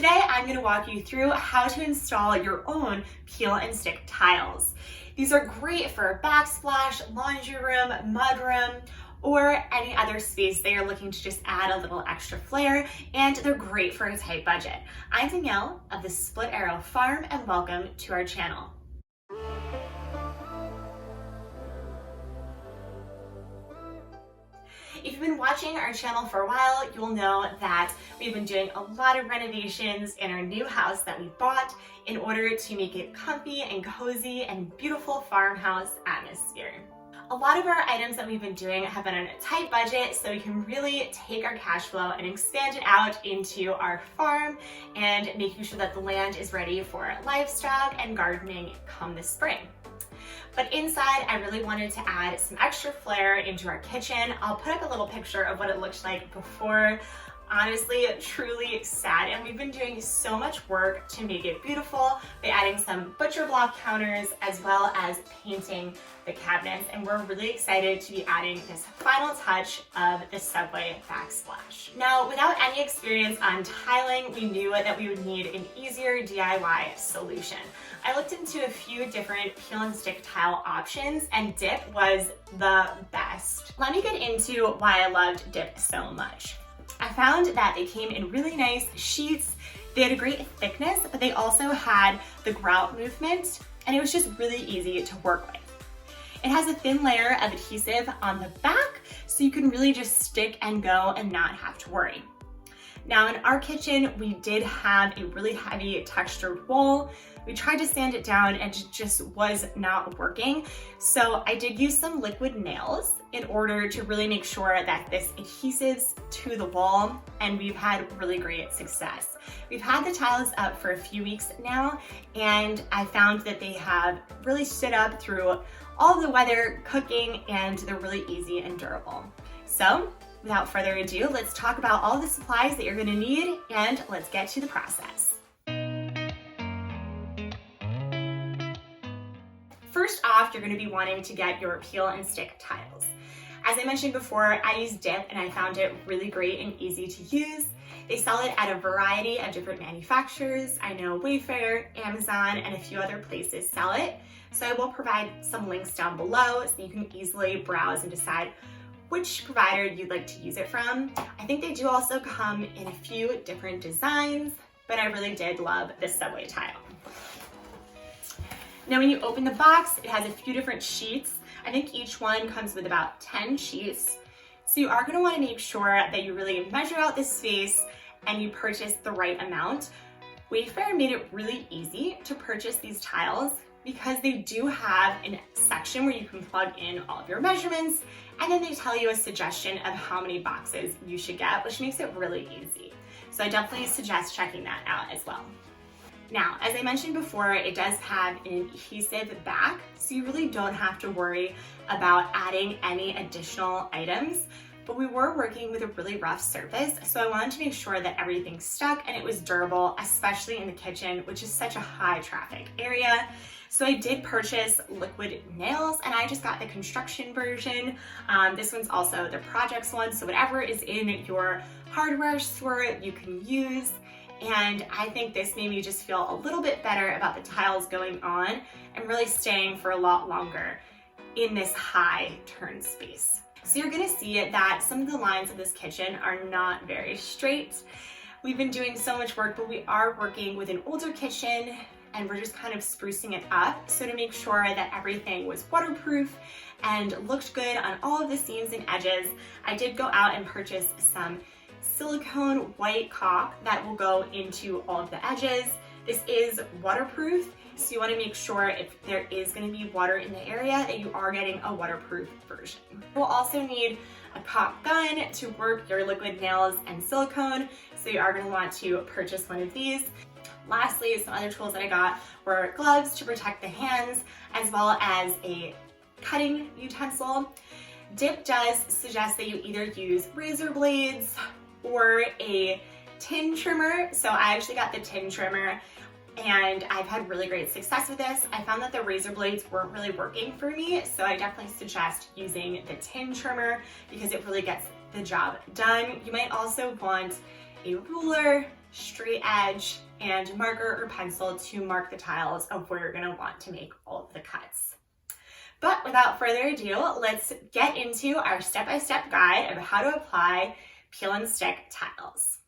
Today I'm going to walk you through how to install your own peel and stick tiles. These are great for a backsplash, laundry room, mudroom, or any other space that you're looking to just add a little extra flair, and they're great for a tight budget. I'm Danielle of the Split Arrow Farm, and welcome to our channel. If you've been watching our channel for a while, you'll know that we've been doing a lot of renovations in our new house that we bought in order to make it comfy and cozy and beautiful farmhouse atmosphere. A lot of our items that we've been doing have been on a tight budget, so we can really take our cash flow and expand it out into our farm and making sure that the land is ready for livestock and gardening come the spring. But inside, I really wanted to add some extra flair into our kitchen. I'll put up a little picture of what it looked like before. Honestly, truly sad, and we've been doing so much work to make it beautiful by adding some butcher block counters as well as painting the cabinets, and we're really excited to be adding this final touch of the subway backsplash. Now, without any experience on tiling, we knew that we would need an easier DIY solution. I looked into a few different peel and stick tile options, and dip was the best. Let me get into why I loved dip so much. I found that they came in really nice sheets. They had a great thickness, but they also had the grout movement, and it was just really easy to work with. It has a thin layer of adhesive on the back, so you can really just stick and go and not have to worry. Now in our kitchen, we did have a really heavy textured wall. We tried to sand it down and it just was not working. So I did use some liquid nails in order to really make sure that this adheses to the wall, and we've had really great success. We've had the tiles up for a few weeks now, and I found that they have really stood up through all the weather, cooking, and they're really easy and durable. So without further ado, let's talk about all the supplies that you're gonna need, and let's get to the process. First off, you're gonna be wanting to get your peel and stick tiles. As I mentioned before, I use dip and I found it really great and easy to use. They sell it at a variety of different manufacturers. I know Wayfair, Amazon, and a few other places sell it. So I will provide some links down below so you can easily browse and decide which provider you'd like to use it from. I think they do also come in a few different designs, but I really did love this subway tile. Now when you open the box, it has a few different sheets. I think each one comes with about 10 sheets. So you are going to want to make sure that you really measure out the space and you purchase the right amount. Wayfair made it really easy to purchase these tiles because they do have a section where you can plug in all of your measurements, and then they tell you a suggestion of how many boxes you should get, which makes it really easy. So I definitely suggest checking that out as well. Now, as I mentioned before, it does have an adhesive back, so you really don't have to worry about adding any additional items, but we were working with a really rough surface, so I wanted to make sure that everything stuck and it was durable, especially in the kitchen, which is such a high traffic area. So I did purchase liquid nails, and I just got the construction version. This one's also the projects one, so whatever is in your hardware store you can use. And I think this made me just feel a little bit better about the tiles going on and really staying for a lot longer in this high turn space. So you're gonna see that some of the lines of this kitchen are not very straight. We've been doing so much work, but we are working with an older kitchen and we're just kind of sprucing it up. So to make sure that everything was waterproof and looked good on all of the seams and edges, I did go out and purchase some silicone white caulk that will go into all of the edges. This is waterproof, so you want to make sure if there is going to be water in the area that you are getting a waterproof version. You'll also need a caulk gun to work your liquid nails and silicone, so you are going to want to purchase one of these. Lastly, some other tools that I got were gloves to protect the hands, as well as a cutting utensil. Dip does suggest that you either use razor blades or a tin trimmer. So I actually got the tin trimmer and I've had really great success with this. I found that the razor blades weren't really working for me, so I definitely suggest using the tin trimmer because it really gets the job done. You might also want a ruler, straight edge, and marker or pencil to mark the tiles of where you're going to want to make all of the cuts. But without further ado, let's get into our step-by-step guide of how to apply peel and stick tiles.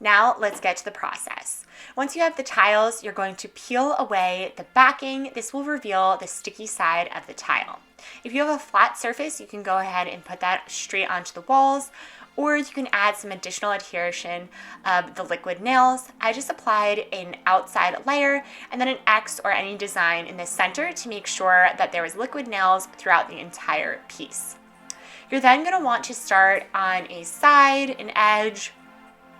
Now let's get to the process. Once you have the tiles, you're going to peel away the backing. This will reveal the sticky side of the tile. If you have a flat surface, you can go ahead and put that straight onto the walls, or you can add some additional adhesion of the liquid nails. I just applied an outside layer and then an X or any design in the center to make sure that there was liquid nails throughout the entire piece. You're then going to want to start on a side, an edge,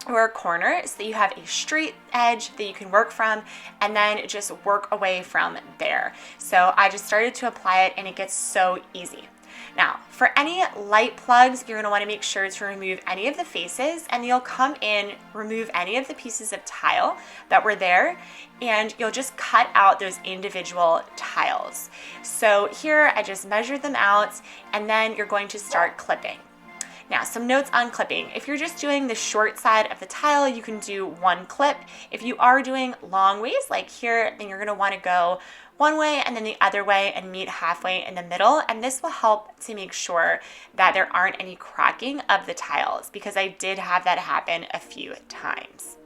or a corner so that you have a straight edge that you can work from, and then just work away from there. So I just started to apply it and it gets so easy. Now, for any light plugs, you're going to want to make sure to remove any of the faces, and you'll come in, remove any of the pieces of tile that were there, and you'll just cut out those individual tiles. So here I just measured them out, and then you're going to start clipping. Now, some notes on clipping. If you're just doing the short side of the tile, you can do one clip. If you are doing long ways, like here, then you're going to want to go one way and then the other way and meet halfway in the middle. And this will help to make sure that there aren't any cracking of the tiles, because I did have that happen a few times.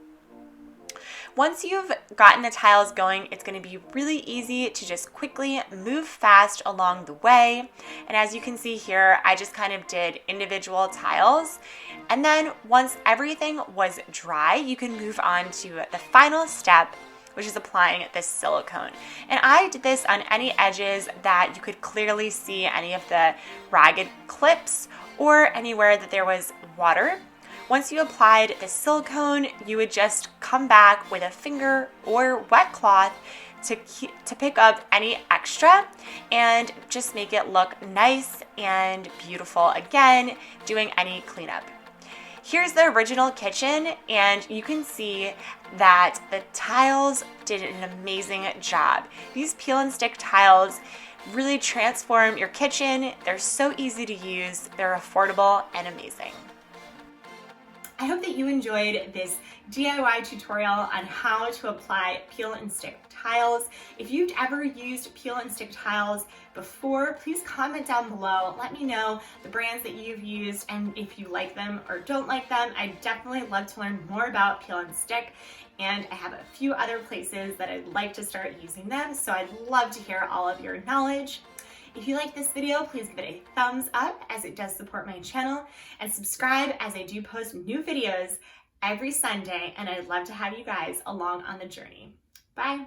Once you've gotten the tiles going, it's going to be really easy to just quickly move fast along the way. And as you can see here, I just kind of did individual tiles. And then once everything was dry, you can move on to the final step, which is applying this silicone. And I did this on any edges that you could clearly see any of the ragged clips or anywhere that there was water. Once you applied the silicone, you would just come back with a finger or wet cloth to pick up any extra and just make it look nice and beautiful again, doing any cleanup. Here's the original kitchen, and you can see that the tiles did an amazing job. These peel and stick tiles really transform your kitchen. They're so easy to use, they're affordable and amazing. I hope that you enjoyed this DIY tutorial on how to apply peel and stick tiles. If you've ever used peel and stick tiles before, please comment down below. Let me know the brands that you've used and if you like them or don't like them. I'd definitely love to learn more about peel and stick, and I have a few other places that I'd like to start using them, so I'd love to hear all of your knowledge. If you like this video, please give it a thumbs up, as it does support my channel, and subscribe, as I do post new videos every Sunday, and I'd love to have you guys along on the journey. Bye.